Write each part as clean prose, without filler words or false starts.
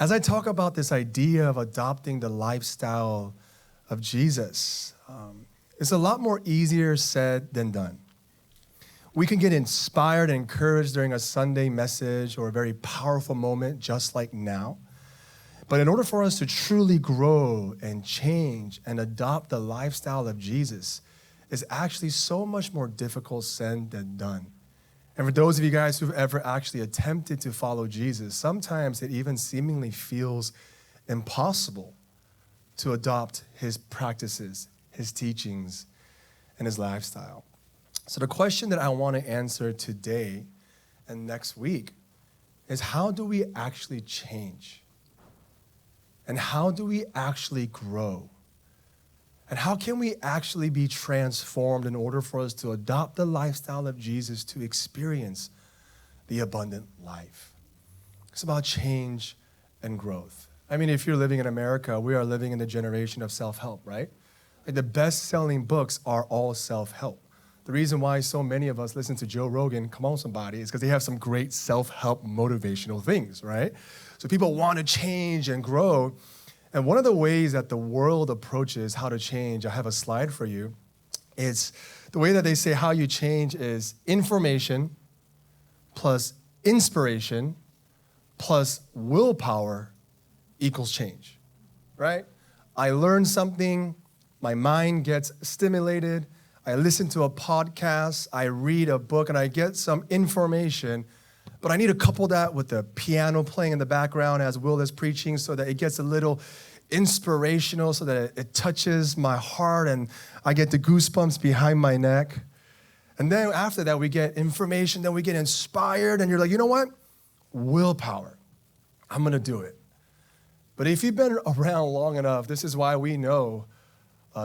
As I talk about this idea of adopting the lifestyle of Jesus, it's a lot more easier said than done. We can get inspired and encouraged during a Sunday message or a very powerful moment just like now. But in order for us to truly grow and change and adopt the lifestyle of Jesus, it's actually so much more difficult said than done. And for those of you guys who've ever actually attempted to follow Jesus, sometimes it even seemingly feels impossible to adopt his practices, his teachings, and his lifestyle. So the question that I want to answer today and next week is, how do we actually change? And how do we actually grow? And how can we actually be transformed in order for us to adopt the lifestyle of Jesus to experience the abundant life? It's about change and growth. I mean, if you're living in America, we are living in the generation of self-help, right? Like the best-selling books are all self-help. The reason why so many of us listen to Joe Rogan, come on somebody, is because they have some great self-help motivational things, right? So people want to change and grow. And one of the ways that the world approaches how to change, I have a slide for you, it's the way that they say how you change is information plus inspiration plus willpower equals change, right? I learn something, my mind gets stimulated, I listen to a podcast, I read a book, and I get some information, but I need to couple that with the piano playing in the background as Will is preaching so that it gets a little inspirational, so that it touches my heart and I get the goosebumps behind my neck. And then after that, we get information, then we get inspired, and you're like, you know what? Willpower. I'm going to do it. But if you've been around long enough, this is why we know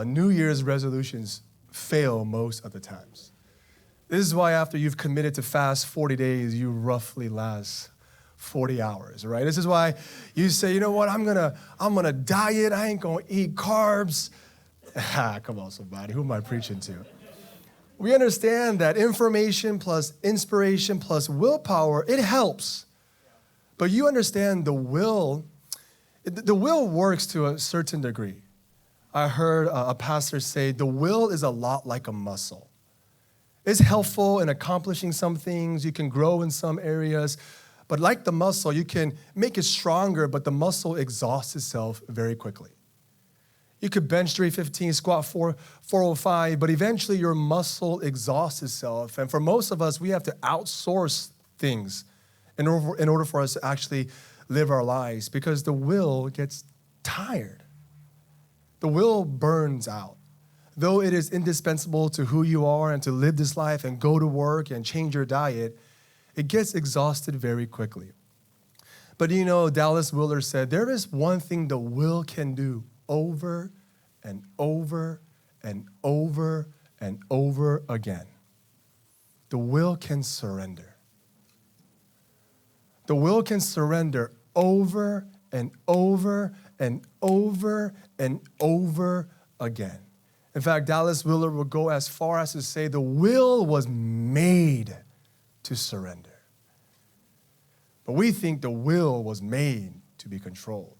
New Year's resolutions fail most of the times. This is why after you've committed to fast 40 days, you roughly last 40 hours, right? This is why you say, you know what, I'm gonna diet, I ain't gonna eat carbs. Come on, somebody, who am I preaching to? We understand that information plus inspiration plus willpower, it helps. But you understand the will works to a certain degree. I heard a pastor say, the will is a lot like a muscle. It's helpful in accomplishing some things. You can grow in some areas. But like the muscle, you can make it stronger, but the muscle exhausts itself very quickly. You could bench 315, squat 405, but eventually your muscle exhausts itself. And for most of us, we have to outsource things in order for us to actually live our lives, because the will gets tired. The will burns out. Though it is indispensable to who you are and to live this life and go to work and change your diet, it gets exhausted very quickly. But you know, Dallas Willard said, there is one thing the will can do over and over and over and over again. The will can surrender. The will can surrender over and over and over and over again. In fact, Dallas Willard would go as far as to say the will was made to surrender. But we think the will was made to be controlled.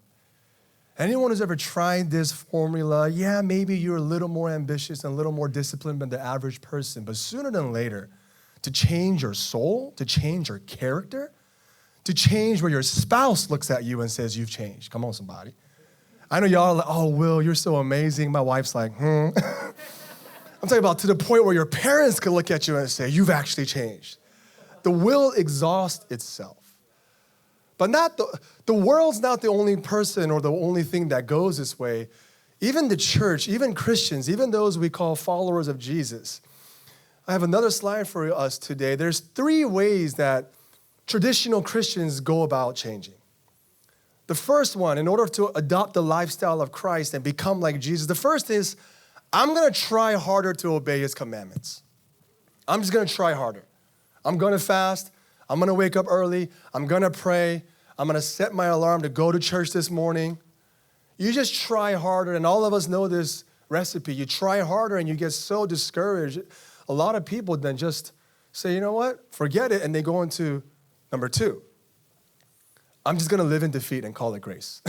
Anyone who's ever tried this formula, yeah, maybe you're a little more ambitious and a little more disciplined than the average person, but sooner than later, to change your soul, to change your character, to change where your spouse looks at you and says, you've changed. Come on, somebody. I know y'all are like, oh, Will, you're so amazing. My wife's like, I'm talking about to the point where your parents could look at you and say, you've actually changed. The will exhausts itself. But the world's not the only person or the only thing that goes this way. Even the church, even Christians, even those we call followers of Jesus. I have another slide for us today. There's 3 ways that traditional Christians go about changing. The first one, in order to adopt the lifestyle of Christ and become like Jesus, the first is, I'm going to try harder to obey his commandments. I'm just going to try harder. I'm going to fast. I'm going to wake up early. I'm going to pray. I'm going to set my alarm to go to church this morning. You just try harder, and all of us know this recipe. You try harder, and you get so discouraged. A lot of people then just say, you know what, forget it, and they go into number 2. I'm just going to live in defeat and call it grace.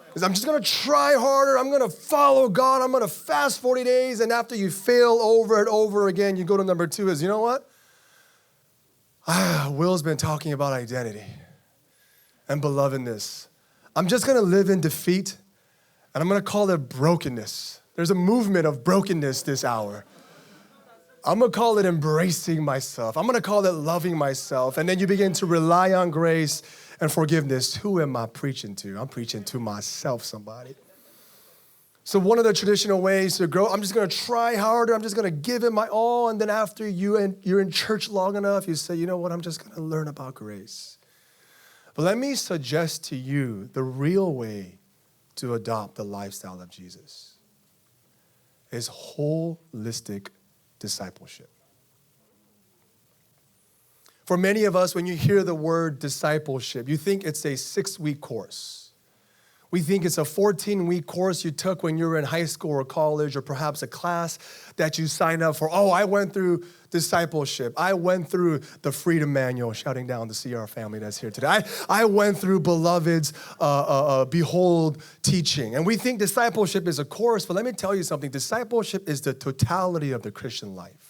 Because I'm just going to try harder. I'm going to follow God. I'm going to fast 40 days. And after you fail over and over again, you go to number 2 is, you know what? Will's been talking about identity and belovedness. I'm just going to live in defeat, and I'm going to call it brokenness. There's a movement of brokenness this hour. I'm going to call it embracing myself. I'm going to call it loving myself. And then you begin to rely on grace and forgiveness. Who am I preaching to? I'm preaching to myself, somebody. So one of the traditional ways to grow, I'm just going to try harder. I'm just going to give it my all. And then after you're in church long enough, you say, you know what? I'm just going to learn about grace. But let me suggest to you the real way to adopt the lifestyle of Jesus is holistic discipleship. For many of us, when you hear the word discipleship, you think it's a 6-week course. We think it's a 14-week course you took when you were in high school or college, or perhaps a class that you signed up for. Oh, I went through discipleship. I went through the Freedom Manual, shouting down the CR family that's here today. I went through Beloved's Behold teaching. And we think discipleship is a course, but let me tell you something. Discipleship is the totality of the Christian life.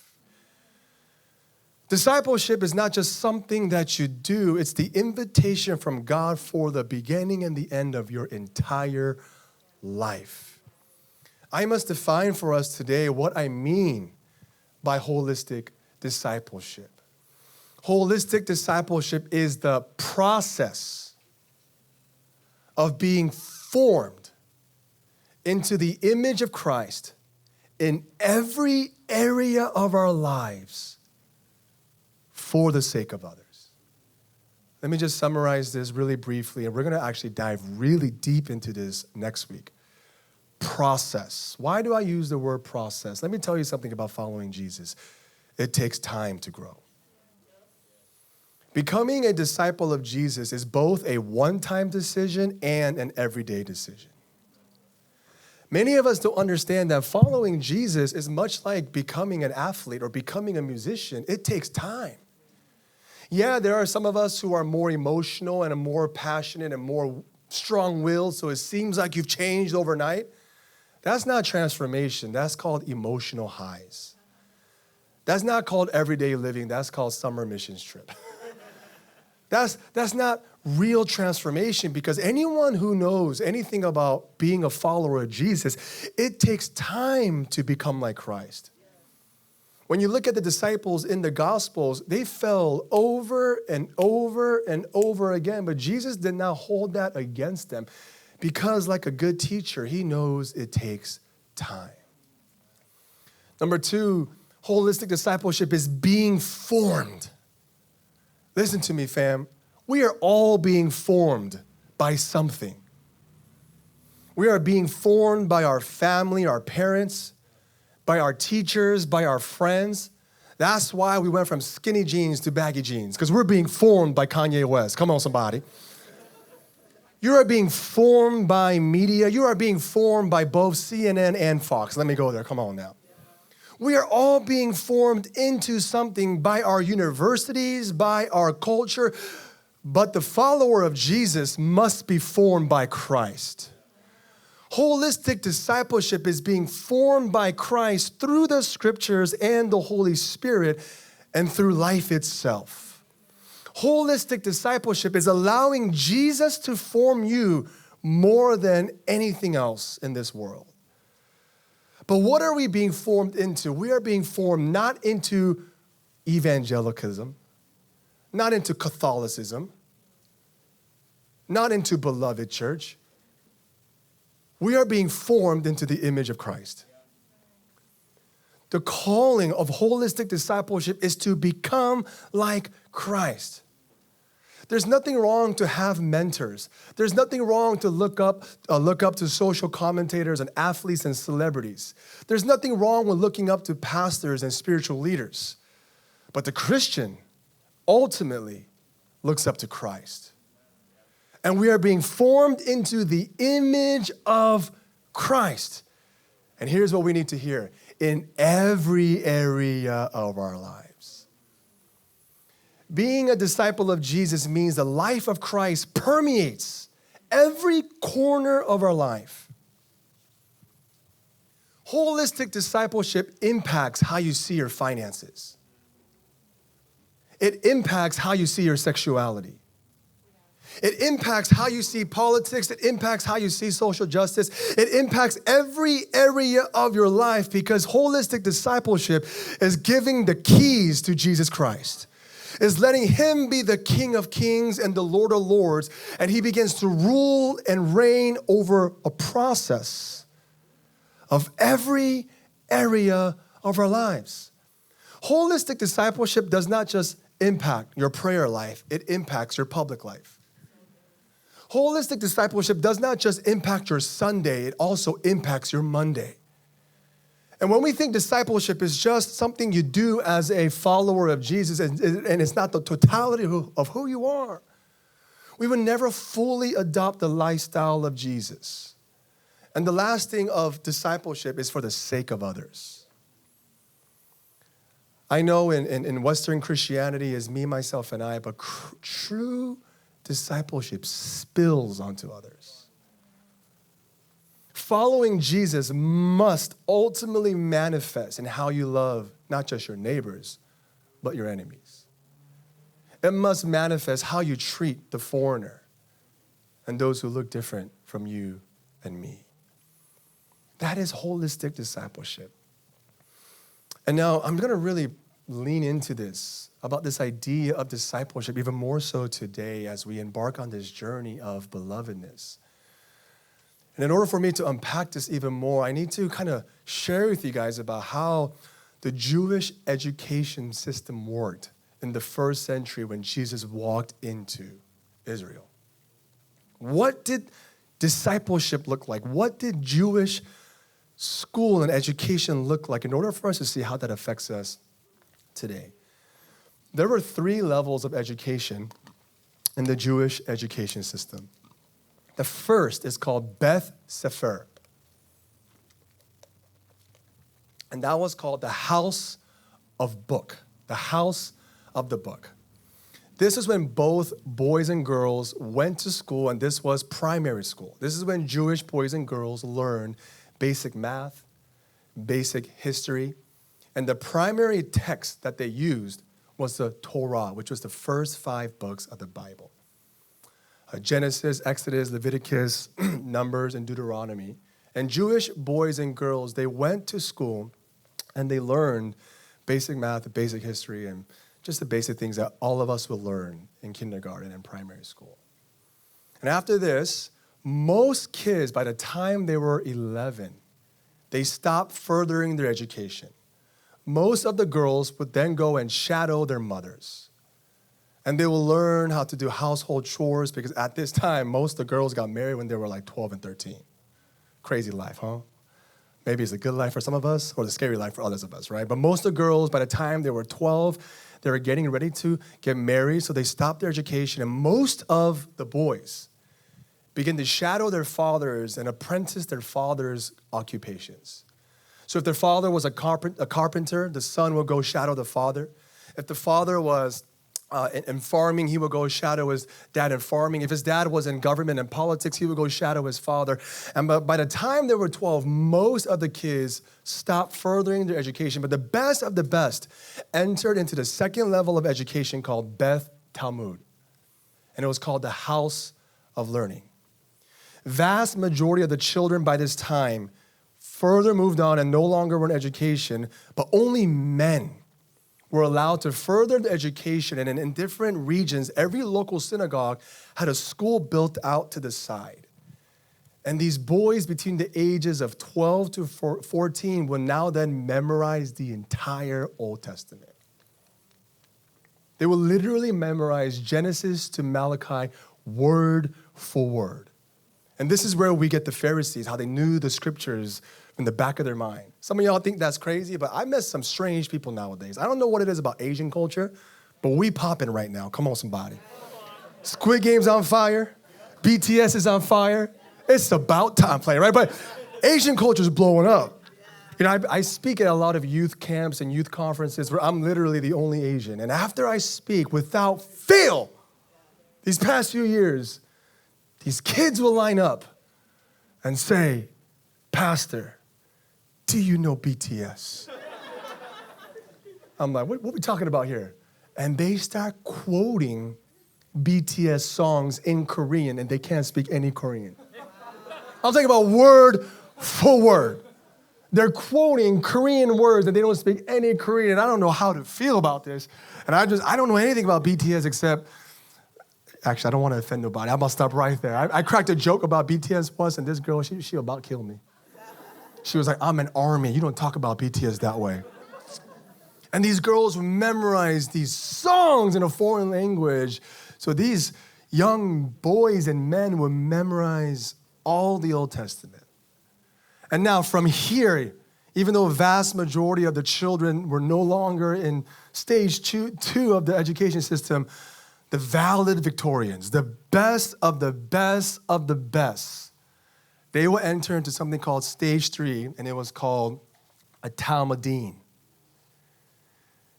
Discipleship is not just something that you do, it's the invitation from God for the beginning and the end of your entire life. I must define for us today what I mean by holistic discipleship. Holistic discipleship is the process of being formed into the image of Christ in every area of our lives for the sake of others. Let me just summarize this really briefly, and we're going to actually dive really deep into this next week. Process. Why do I use the word process? Let me tell you something about following Jesus. It takes time to grow. Becoming a disciple of Jesus is both a one-time decision and an everyday decision. Many of us don't understand that following Jesus is much like becoming an athlete or becoming a musician. It takes time. Yeah, there are some of us who are more emotional and are more passionate and more strong-willed, so it seems like you've changed overnight. That's not transformation. That's called emotional highs. That's not called everyday living. That's called summer missions trip. That's not real transformation, because anyone who knows anything about being a follower of Jesus, it takes time to become like Christ. When you look at the disciples in the Gospels, they fell over and over and over again, but Jesus did not hold that against them because, like a good teacher, he knows it takes time. Number 2, holistic discipleship is being formed. Listen to me, fam. We are all being formed by something. We are being formed by our family, our parents, by our teachers, by our friends. That's why we went from skinny jeans to baggy jeans, because we're being formed by Kanye West. Come on, somebody. You are being formed by media. You are being formed by both CNN and Fox. Let me go there. Come on now. We are all being formed into something by our universities, by our culture, but the follower of Jesus must be formed by Christ. Holistic discipleship is being formed by Christ through the scriptures and the Holy Spirit and through life itself. Holistic discipleship is allowing Jesus to form you more than anything else in this world. But what are we being formed into? We are being formed not into evangelicalism, not into Catholicism, not into Beloved Church. We are being formed into the image of Christ. The calling of holistic discipleship is to become like Christ. There's nothing wrong to have mentors. There's nothing wrong to look up to social commentators and athletes and celebrities. There's nothing wrong with looking up to pastors and spiritual leaders. But the Christian ultimately looks up to Christ. And we are being formed into the image of Christ. And here's what we need to hear: in every area of our lives. Being a disciple of Jesus means the life of Christ permeates every corner of our life. Holistic discipleship impacts how you see your finances. It impacts how you see your sexuality. It impacts how you see politics. It impacts how you see social justice. It impacts every area of your life because holistic discipleship is giving the keys to Jesus Christ. Is letting him be the King of Kings and the Lord of Lords, and he begins to rule and reign over a process of every area of our lives. Holistic discipleship does not just impact your prayer life, it impacts your public life. Holistic discipleship does not just impact your Sunday, it also impacts your Monday. And when we think discipleship is just something you do as a follower of Jesus, and it's not the totality of who you are, we would never fully adopt the lifestyle of Jesus. And the last thing of discipleship is for the sake of others. I know in Western Christianity is me, myself, and I, but true discipleship spills onto others. Following Jesus must ultimately manifest in how you love not just your neighbors, but your enemies. It must manifest how you treat the foreigner and those who look different from you and me. That is holistic discipleship. And now I'm going to really lean into this, about this idea of discipleship, even more so today as we embark on this journey of belovedness. And in order for me to unpack this even more, I need to kind of share with you guys about how the Jewish education system worked in the first century when Jesus walked into Israel. What did discipleship look like? What did Jewish school and education look like in order for us to see how that affects us today? There were 3 levels of education in the Jewish education system. The first is called Beth Sefer. And that was called the house of book, the house of the book. This is when both boys and girls went to school, and this was primary school. This is when Jewish boys and girls learned basic math, basic history, and the primary text that they used was the Torah, which was the first 5 books of the Bible. Genesis, Exodus, Leviticus, Numbers, and Deuteronomy. And Jewish boys and girls, they went to school and they learned basic math, basic history, and just the basic things that all of us will learn in kindergarten and primary school. And after this, most kids, by the time they were 11, they stopped furthering their education. Most of the girls would then go and shadow their mothers. And they will learn how to do household chores because at this time, most of the girls got married when they were like 12 and 13. Crazy life, huh? Maybe it's a good life for some of us or the scary life for others of us, right? But most of the girls, by the time they were 12, they were getting ready to get married, so they stopped their education. And most of the boys began to shadow their fathers and apprentice their fathers' occupations. So if their father was a carpenter, the son would go shadow the father. If the father was in farming, he would go shadow his dad in farming. If his dad was in government and politics, he would go shadow his father. And by the time they were 12, most of the kids stopped furthering their education. But the best of the best entered into the second level of education called Beth Talmud. And it was called the house of learning. Vast majority of the children by this time further moved on and no longer were in education, but only men were allowed to further their education. And in different regions, every local synagogue had a school built out to the side. And these boys between the ages of 12 to 14 would now then memorize the entire Old Testament. They will literally memorize Genesis to Malachi word for word. And this is where we get the Pharisees, how they knew the scriptures in the back of their mind. Some of y'all think that's crazy, but I met some strange people nowadays. I don't know what it is about Asian culture, but we popping right now. Come on, somebody. Squid Game's on fire. BTS is on fire. It's about time playing, right? But Asian culture's blowing up. You know, I speak at a lot of youth camps and youth conferences where I'm literally the only Asian. And after I speak, without fail, these past few years, these kids will line up and say, Pastor, do you know BTS? I'm like, what are we talking about here? And they start quoting BTS songs in Korean, and they can't speak any Korean. I'm talking about word for word. They're quoting Korean words and they don't speak any Korean. And I don't know how to feel about this. And I don't know anything about BTS except, actually, I don't want to offend nobody. I'm going to stop right there. I cracked a joke about BTS once, and this girl, she about killed me. She was like, I'm an army. You don't talk about BTS that way. And these girls memorize these songs in a foreign language. So these young boys and men would memorize all the Old Testament. And now from here, even though a vast majority of the children were no longer in stage two of the education system, the valedictorians, the best of the best of the best, they will enter into something called stage 3, and it was called a Talmudin.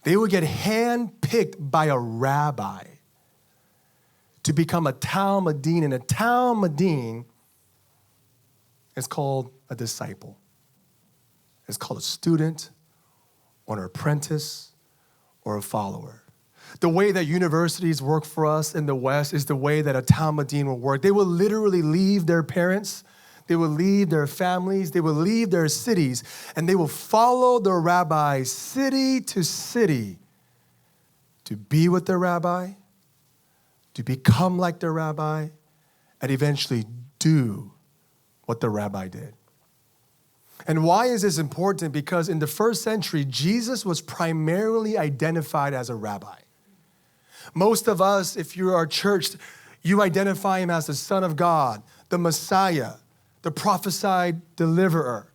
They would get handpicked by a rabbi to become a Talmudin, and a Talmudin is called a disciple. It's called a student or an apprentice or a follower. The way that universities work for us in the West is the way that a Talmudin will work. They will literally leave their parents, they will leave their families, they will leave their cities, and they will follow the rabbi city to city to be with the rabbi, to become like the rabbi, and eventually do what the rabbi did. And why is this important? Because in the first century, Jesus was primarily identified as a rabbi. Most of us, if you're our church, you identify him as the Son of God, the Messiah, the prophesied deliverer.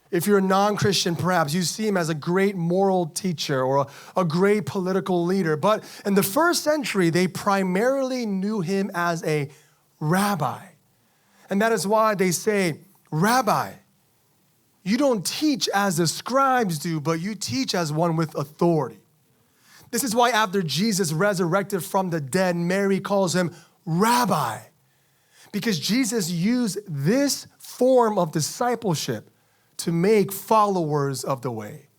If you're a non-Christian, perhaps, you see him as a great moral teacher or a great political leader. But in the first century, they primarily knew him as a rabbi. And that is why they say, Rabbi, you don't teach as the scribes do, but you teach as one with authority. This is why after Jesus resurrected from the dead, Mary calls him Rabbi, because Jesus used this form of discipleship to make followers of the way,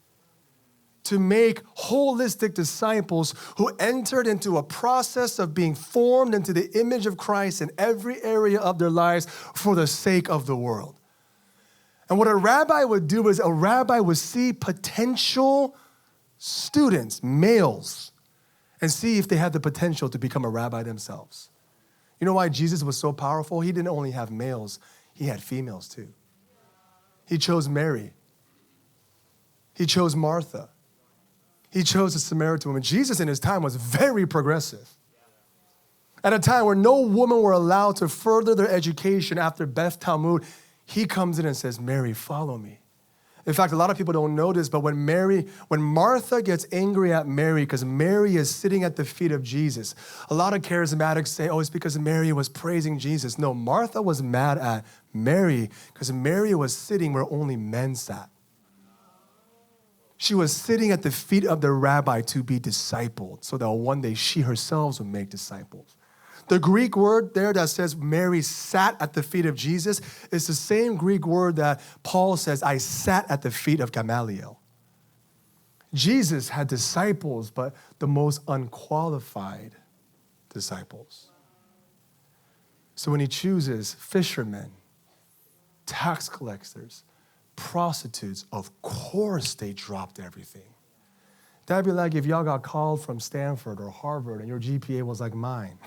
to make holistic disciples who entered into a process of being formed into the image of Christ in every area of their lives for the sake of the world. And what a rabbi would do is a rabbi would see potential students, males, and see if they had the potential to become a rabbi themselves. You know why Jesus was so powerful? He didn't only have males, he had females too. He chose Mary. He chose Martha. He chose the Samaritan woman. Jesus in his time was very progressive. At a time where no women were allowed to further their education after Beth Talmud, he comes in and says, Mary, follow me. In fact, a lot of people don't know this, but when Martha gets angry at Mary because Mary is sitting at the feet of Jesus, a lot of charismatics say, oh, it's because Mary was praising Jesus. No, Martha was mad at Mary because Mary was sitting where only men sat. She was sitting at the feet of the rabbi to be discipled so that one day she herself would make disciples. The Greek word there that says Mary sat at the feet of Jesus is the same Greek word that Paul says, I sat at the feet of Gamaliel. Jesus had disciples, but the most unqualified disciples. So when he chooses fishermen, tax collectors, prostitutes, of course they dropped everything. That'd be like if y'all got called from Stanford or Harvard and your GPA was like mine.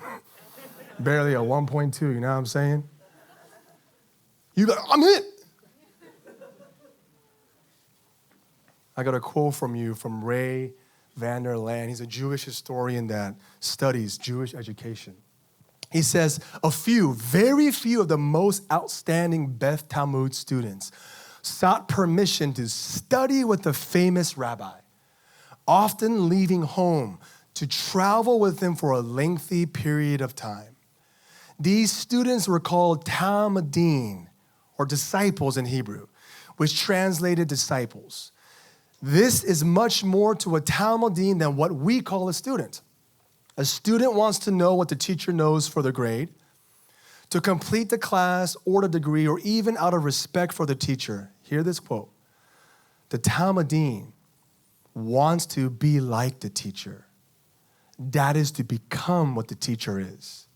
Barely a 1.2, you know what I'm saying? You go, I'm it. I got a quote from you from Ray Vander Laan. He's a Jewish historian that studies Jewish education. He says, very few of the most outstanding Beth Talmud students sought permission to study with the famous rabbi, often leaving home to travel with him for a lengthy period of time. These students were called Talmudin, or disciples in Hebrew, which translated disciples. This is much more to a Talmudin than what we call a student. A student wants to know what the teacher knows for the grade, to complete the class or the degree, or even out of respect for the teacher. Hear this quote. The Talmudin wants to be like the teacher. That is to become what the teacher is.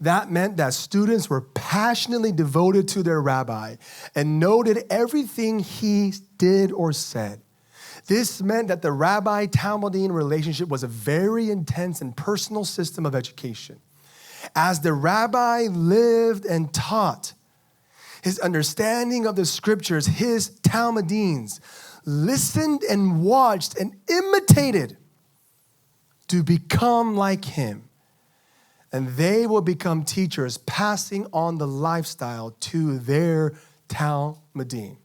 That meant that students were passionately devoted to their rabbi and noted everything he did or said. This meant that the rabbi-Talmudin relationship was a very intense and personal system of education. As the rabbi lived and taught, his understanding of the scriptures, his Talmudins listened and watched and imitated to become like him. And they will become teachers, passing on the lifestyle to their Talmudim.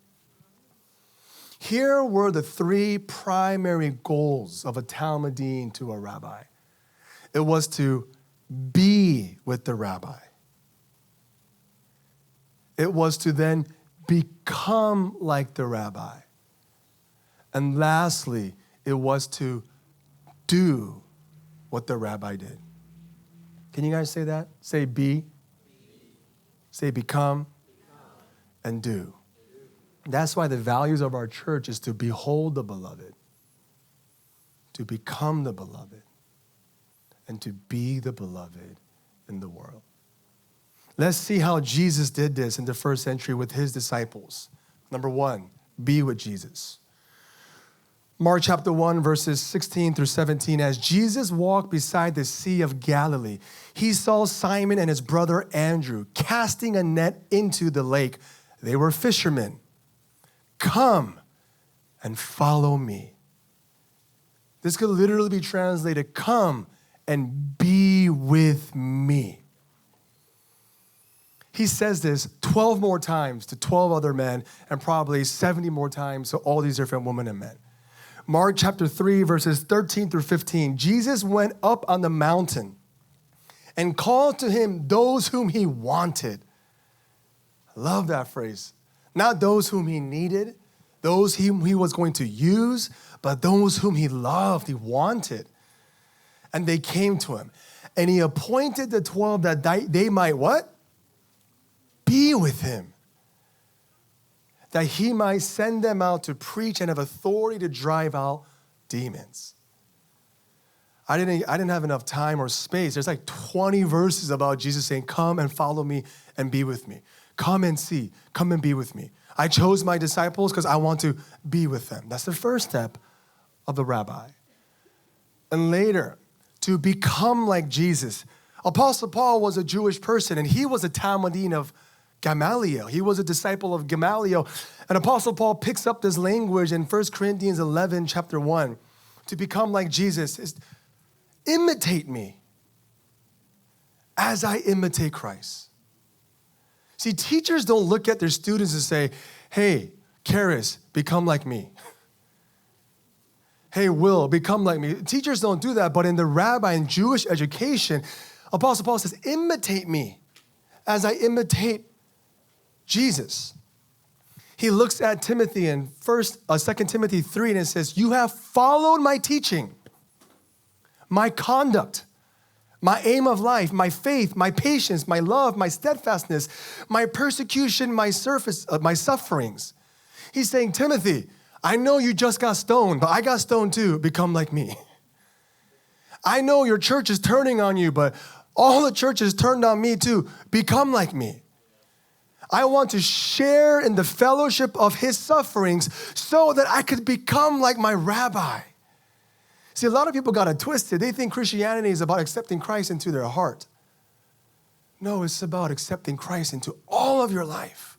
Here were the three primary goals of a Talmudin to a rabbi. It was to be with the rabbi. It was to then become like the rabbi. And lastly, it was to do what the rabbi did. Can you guys say that? Say be. Say become. And do. That's why the values of our church is to behold the beloved, to become the beloved, and to be the beloved in the world. Let's see how Jesus did this in the first century with his disciples. Number one, be with Jesus. Mark chapter 1, verses 16 through 17. As Jesus walked beside the Sea of Galilee, he saw Simon and his brother Andrew casting a net into the lake. They were fishermen. Come and follow me. This could literally be translated, come and be with me. He says this 12 more times to 12 other men and probably 70 more times to all these different women and men. Mark chapter 3, verses 13 through 15. Jesus went up on the mountain and called to him those whom he wanted. I love that phrase. Not those whom he needed, those whom he was going to use, but those whom he loved, he wanted. And they came to him. And he appointed the 12 that they might what? Be with him. That he might send them out to preach and have authority to drive out demons. I didn't have enough time or space. There's like 20 verses about Jesus saying, come and follow me and be with me. Come and see. Come and be with me. I chose my disciples because I want to be with them. That's the first step of the rabbi. And later, to become like Jesus. Apostle Paul was a Jewish person, and he was a Talmudin of Gamaliel. He was a disciple of Gamaliel. And Apostle Paul picks up this language in 1 Corinthians 11, chapter 1. To become like Jesus is imitate me as I imitate Christ. See, teachers don't look at their students and say, hey, Karis, become like me. Hey, Will, become like me. Teachers don't do that, but in the rabbi and Jewish education, Apostle Paul says, imitate me as I imitate Jesus. He looks at Timothy in 2 Timothy 3 and it says, you have followed my teaching, my conduct, my aim of life, my faith, my patience, my love, my steadfastness, my persecution, my sufferings. He's saying, Timothy, I know you just got stoned, but I got stoned too. Become like me. I know your church is turning on you, but all the churches turned on me too. Become like me. I want to share in the fellowship of his sufferings so that I could become like my rabbi. See, a lot of people got it twisted. They think Christianity is about accepting Christ into their heart. No, it's about accepting Christ into all of your life.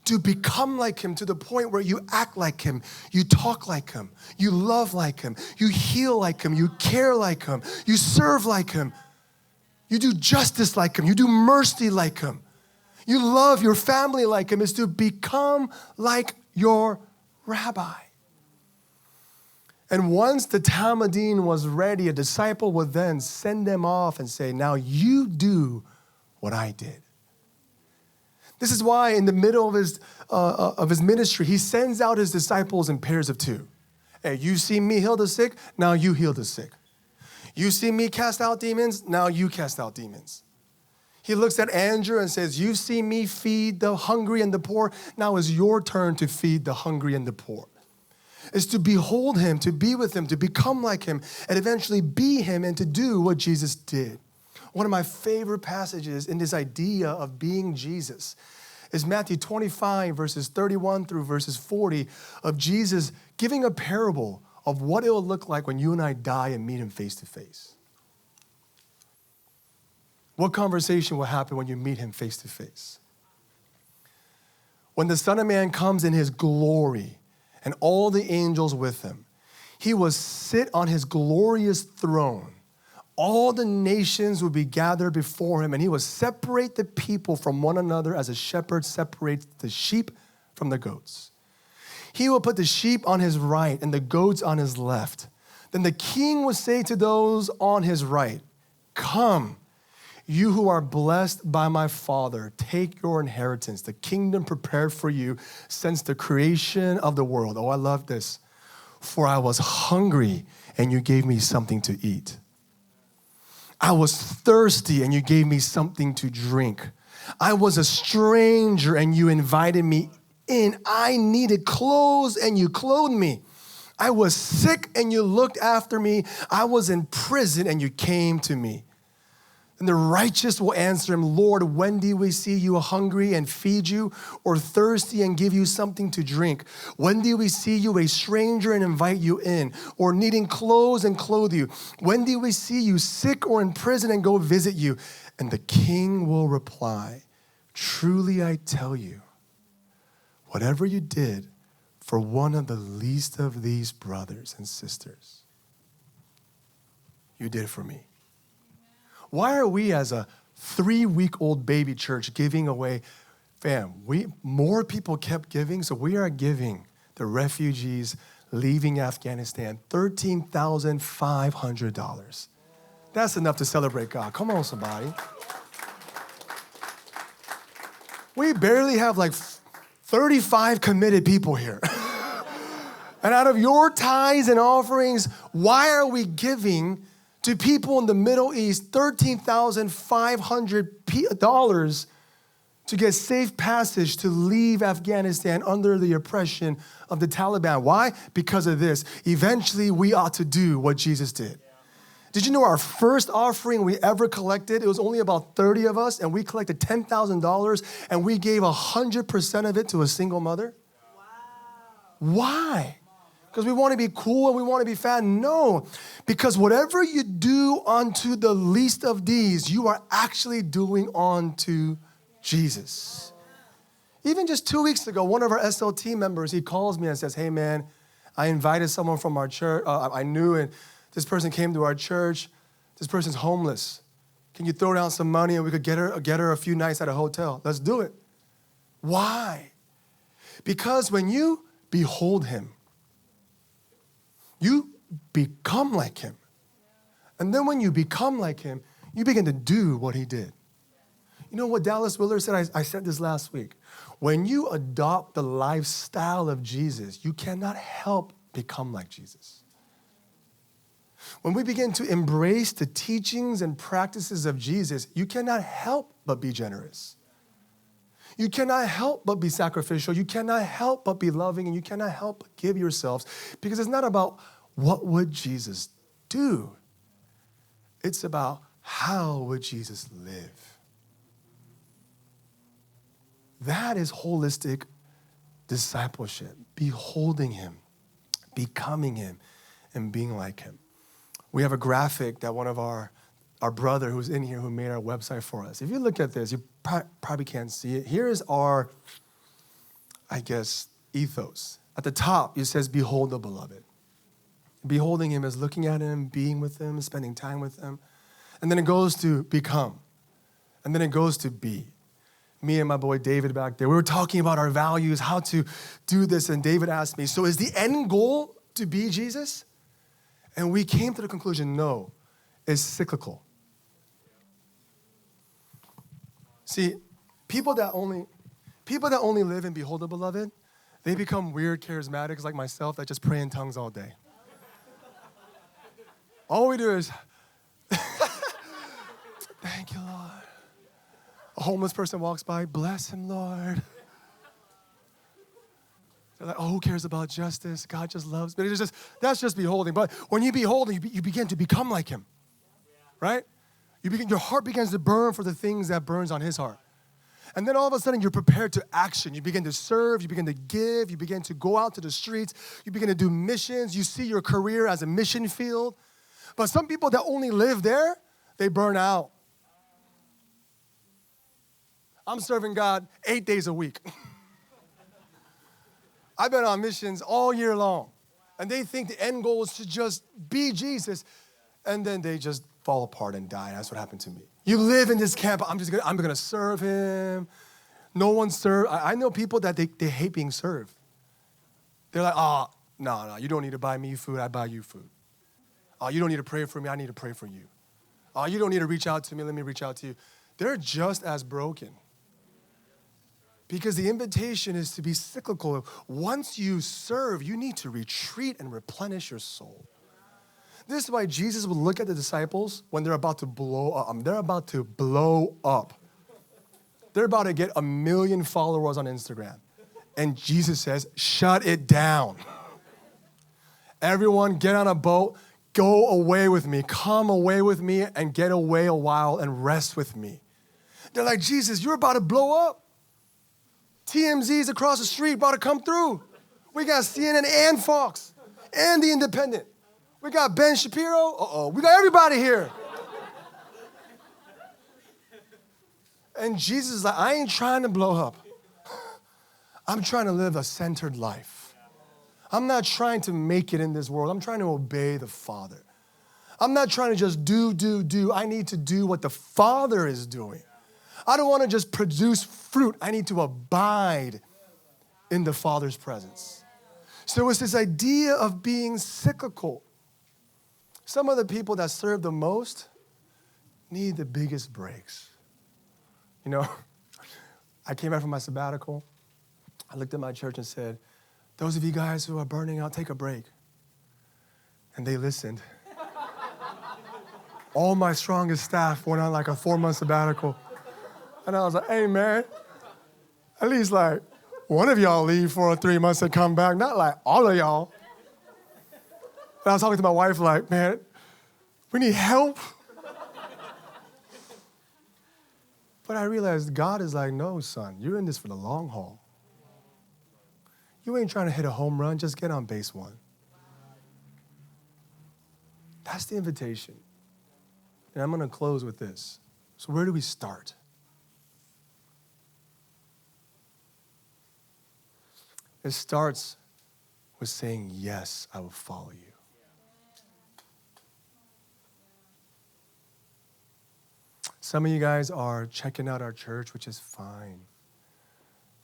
To become like him to the point where you act like him, you talk like him, you love like him, you heal like him, you care like him, you serve like him, you do justice like him, you do mercy like him, you love your family like him. Is to become like your rabbi. And once the Talmudin was ready, a disciple would then send them off and say, now you do what I did. This is why in the middle of his ministry, he sends out his disciples in pairs of two. Hey, you see me heal the sick, now you heal the sick. You see me cast out demons, now you cast out demons. He looks at Andrew and says, you see me feed the hungry and the poor, now it's your turn to feed the hungry and the poor. It's to behold him, to be with him, to become like him, and eventually be him and to do what Jesus did. One of my favorite passages in this idea of being Jesus is Matthew 25, verses 31 through verses 40, of Jesus giving a parable of what it will look like when you and I die and meet him face to face. What conversation will happen when you meet him face to face? When the Son of Man comes in his glory and all the angels with him, he will sit on his glorious throne. All the nations will be gathered before him, and he will separate the people from one another as a shepherd separates the sheep from the goats. He will put the sheep on his right and the goats on his left. Then the king will say to those on his right, come, you who are blessed by my Father, take your inheritance, the kingdom prepared for you since the creation of the world. Oh, I love this. For I was hungry, and you gave me something to eat. I was thirsty, and you gave me something to drink. I was a stranger, and you invited me in. I needed clothes, and you clothed me. I was sick, and you looked after me. I was in prison, and you came to me. And the righteous will answer him, Lord, when did we see you hungry and feed you, or thirsty and give you something to drink? When did we see you a stranger and invite you in, or needing clothes and clothe you? When did we see you sick or in prison and go visit you? And the king will reply, truly I tell you, whatever you did for one of the least of these brothers and sisters, you did for me. Why are we as a 3-week-old baby church giving away? Fam, more people kept giving, so we are giving the refugees leaving Afghanistan $13,500. That's enough to celebrate God. Come on, somebody. We barely have like 35 committed people here. And out of your tithes and offerings, why are we giving to people in the Middle East $13,500 to get safe passage to leave Afghanistan under the oppression of the Taliban? Why? Because of this. Eventually, we ought to do what Jesus did. Did you know our first offering we ever collected, it was only about 30 of us, and we collected $10,000, and we gave 100% of it to a single mother? Wow. Why? Because we want to be cool and we want to be fat? No, because whatever you do unto the least of these, you are actually doing unto Jesus. Even just 2 weeks ago, one of our SLT members, he calls me and says, hey man, I invited someone from our church, I knew, and this person came to our church. This person's homeless. Can you throw down some money and we could get her a few nights at a hotel? Let's do it. Why? Because when you behold him, you become like him. And then when you become like him, you begin to do what he did. You know what Dallas Willard said? I said this last week. When you adopt the lifestyle of Jesus, you cannot help become like Jesus. When we begin to embrace the teachings and practices of Jesus, you cannot help but be generous. You cannot help but be sacrificial. You cannot help but be loving, and you cannot help but give yourselves, because it's not about what would Jesus do. It's about how would Jesus live. That is holistic discipleship, beholding him, becoming him, and being like him. We have a graphic that one of our brother who's in here who made our website for us. If you look at this, you probably can't see it. Here is our, ethos. At the top, it says, behold the beloved. Beholding him is looking at him, being with him, spending time with him. And then it goes to become. And then it goes to be. Me and my boy David back there, we were talking about our values, how to do this, and David asked me, so is the end goal to be Jesus? And we came to the conclusion, no, it's cyclical. See, people that only People that only live in Behold the Beloved, they become weird charismatics like myself that just pray in tongues all day. All we do is, thank you, Lord. A homeless person walks by, bless him, Lord. They're like, oh, who cares about justice? God just loves. But it's just, that's just beholding. But when you behold, you begin to become like him, right? Your heart begins to burn for the things that burns on his heart. And then all of a sudden, you're prepared to action. You begin to serve. You begin to give. You begin to go out to the streets. You begin to do missions. You see your career as a mission field. But some people that only live there, they burn out. I'm serving God 8 days a week. I've been on missions all year long. And they think the end goal is to just be Jesus. And then they just fall apart and die. That's what happened to me. You live in this camp. I'm gonna serve him. No one serve. I know people that they hate being served. They're like, oh, no, you don't need to buy me food. I buy you food. Oh, you don't need to pray for me. I need to pray for you. Oh, you don't need to reach out to me. Let me reach out to you. They're just as broken. Because the invitation is to be cyclical. Once you serve, you need to retreat and replenish your soul. This is why Jesus would look at the disciples when they're about to blow up. They're about to blow up. They're about to get 1 million followers on Instagram. And Jesus says, shut it down. Everyone get on a boat, go away with me, come away with me and get away a while and rest with me. They're like, Jesus, you're about to blow up. TMZ's across the street about to come through. We got CNN and Fox and The Independent. We got Ben Shapiro. We got everybody here. And Jesus is like, I ain't trying to blow up. I'm trying to live a centered life. I'm not trying to make it in this world. I'm trying to obey the Father. I'm not trying to just do. I need to do what the Father is doing. I don't want to just produce fruit. I need to abide in the Father's presence. So it's this idea of being cyclical. Some of the people that serve the most need the biggest breaks. You know, I came back from my sabbatical. I looked at my church and said, those of you guys who are burning out, take a break. And they listened. All my strongest staff went on like a 4-month sabbatical. And I was like, hey, man, at least like one of y'all leave for 3 months and come back, not like all of y'all. And I was talking to my wife like, man, we need help. But I realized God is like, no, son, you're in this for the long haul. You ain't trying to hit a home run, just get on base one. That's the invitation. And I'm going to close with this. So where do we start? It starts with saying, yes, I will follow you. Some of you guys are checking out our church, which is fine.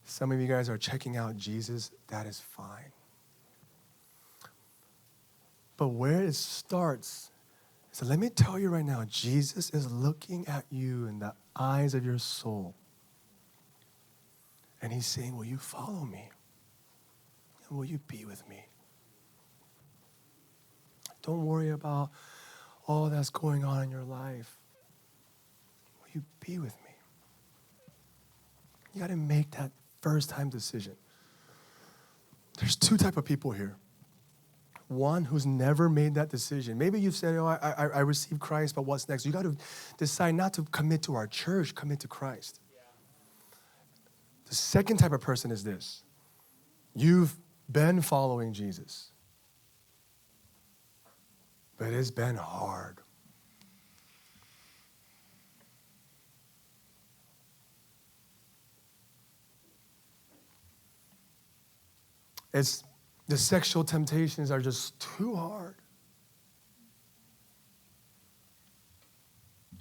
Some of you guys are checking out Jesus. That is fine. But where it starts is that let me tell you right now, Jesus is looking at you in the eyes of your soul. And he's saying, will you follow me? And will you be with me? Don't worry about all that's going on in your life. Will you be with me? You got to make that first-time decision. There's 2 types of people here. One who's never made that decision. Maybe you've said, oh, I received Christ, but what's next? You got to decide not to commit to our church, commit to Christ. Yeah. The second type of person is this. You've been following Jesus, but it's been hard. The sexual temptations are just too hard.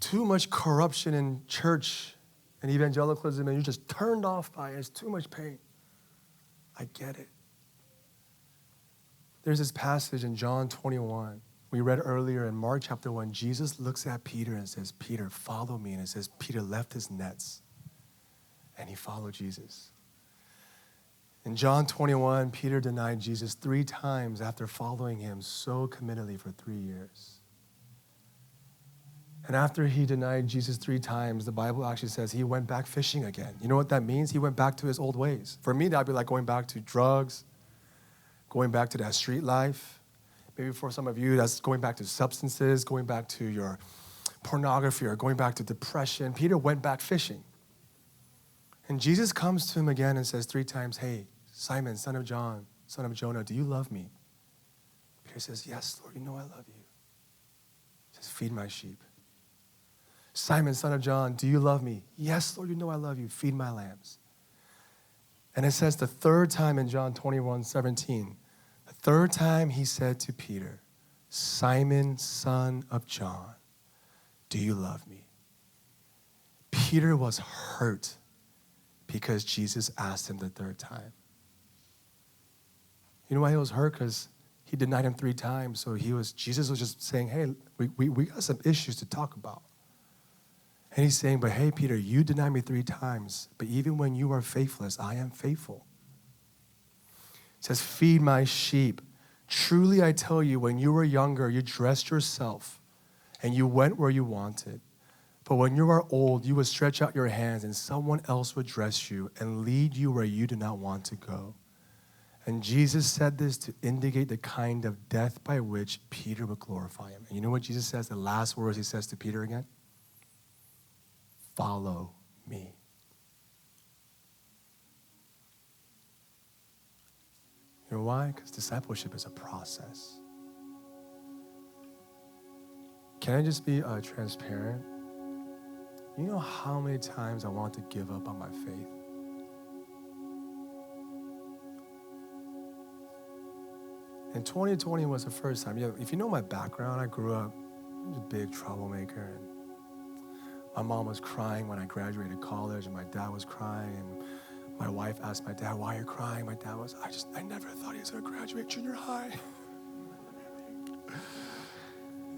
Too much corruption in church and evangelicalism, and you're just turned off by it. It's too much pain. I get it. There's this passage in John 21. We read earlier in Mark chapter 1. Jesus looks at Peter and says, Peter, follow me. And it says Peter left his nets and he followed Jesus. In John 21, Peter denied Jesus 3 times after following him so committedly for 3 years. And after he denied Jesus 3 times, the Bible actually says he went back fishing again. You know what that means? He went back to his old ways. For me, that'd be like going back to drugs, going back to that street life. Maybe for some of you, that's going back to substances, going back to your pornography, or going back to depression. Peter went back fishing. And Jesus comes to him again and says 3 times, hey, Simon, son of John, son of Jonah, do you love me? Peter says, yes, Lord, you know I love you. He says, feed my sheep. Simon, son of John, do you love me? Yes, Lord, you know I love you. Feed my lambs. And it says the 3rd time in John 21:17, the 3rd time he said to Peter, Simon, son of John, do you love me? Peter was hurt because Jesus asked him the 3rd time. You know why he was hurt? Because he denied him 3 times. So Jesus was just saying, hey, we got some issues to talk about. And he's saying, but hey, Peter, you denied me 3 times, but even when you are faithless, I am faithful. It says, feed my sheep. Truly, I tell you, when you were younger, you dressed yourself and you went where you wanted. But when you are old, you would stretch out your hands and someone else would dress you and lead you where you do not want to go. And Jesus said this to indicate the kind of death by which Peter would glorify him. And you know what Jesus says? The last words he says to Peter again? Follow me. You know why? Because discipleship is a process. Can I just be transparent? You know how many times I want to give up on my faith? And 2020 was the first time. If you know my background, I grew up a big troublemaker. And my mom was crying when I graduated college, and my dad was crying. And my wife asked my dad, why are you crying? My dad was, I never thought he was going to graduate junior high.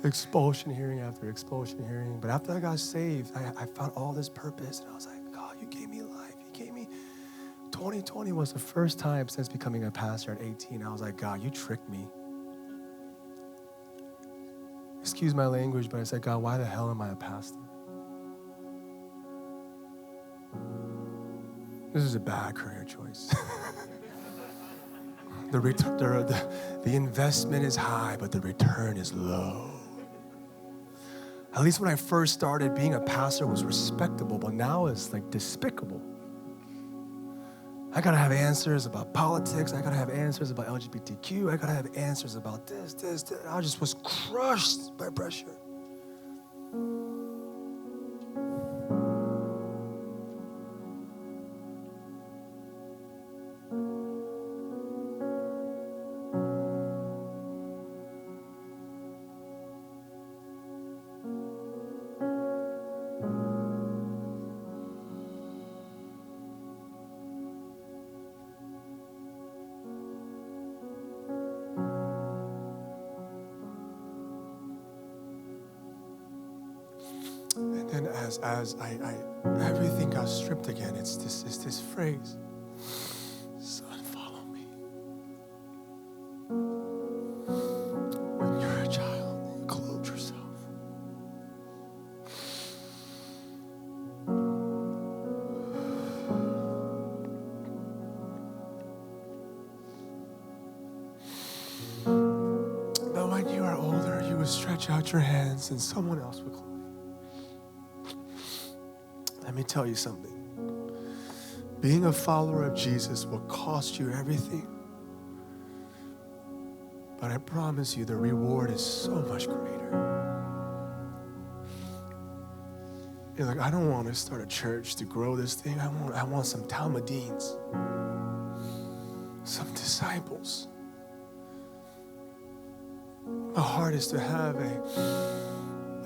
Expulsion hearing after expulsion hearing. But after I got saved, I found all this purpose. And I was like, God, you gave me life. You gave me. 2020 was the first time since becoming a pastor at 18. I was like, God, you tricked me. Excuse my language, but I said, God, why the hell am I a pastor? This is a bad career choice. The investment is high, but the return is low. At least when I first started, being a pastor was respectable, but now it's like despicable. I gotta have answers about politics. I gotta have answers about LGBTQ. I gotta have answers about this. I just was crushed by pressure. And as everything got stripped again, it's this phrase, son, follow me. When you're a child, clothe yourself. But when you are older, you would stretch out your hands and someone else would clothe. Let me tell you something. Being a follower of Jesus will cost you everything. But I promise you the reward is so much greater. You're like, I don't want to start a church to grow this thing. I want some Talmudins, some disciples. My heart is to have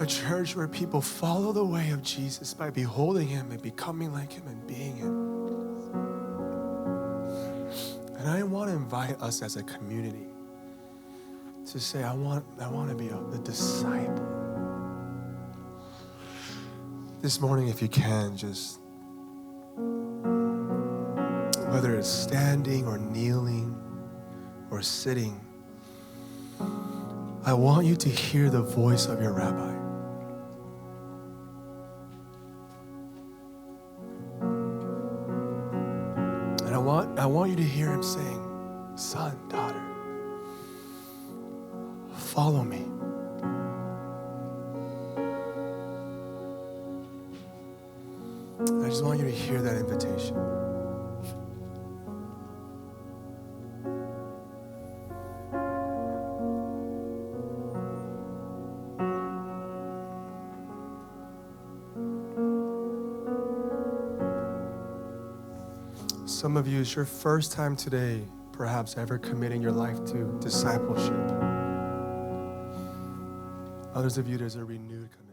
a church where people follow the way of Jesus by beholding him and becoming like him and being him. And I want to invite us as a community to say, I want to be a disciple. This morning, if you can, just whether it's standing or kneeling or sitting, I want you to hear the voice of your rabbi. And I want you to hear him saying, son, daughter, follow me. I just want you to hear that invitation. Some of you, it's your first time today, perhaps ever committing your life to discipleship. Others of you, there's a renewed commitment.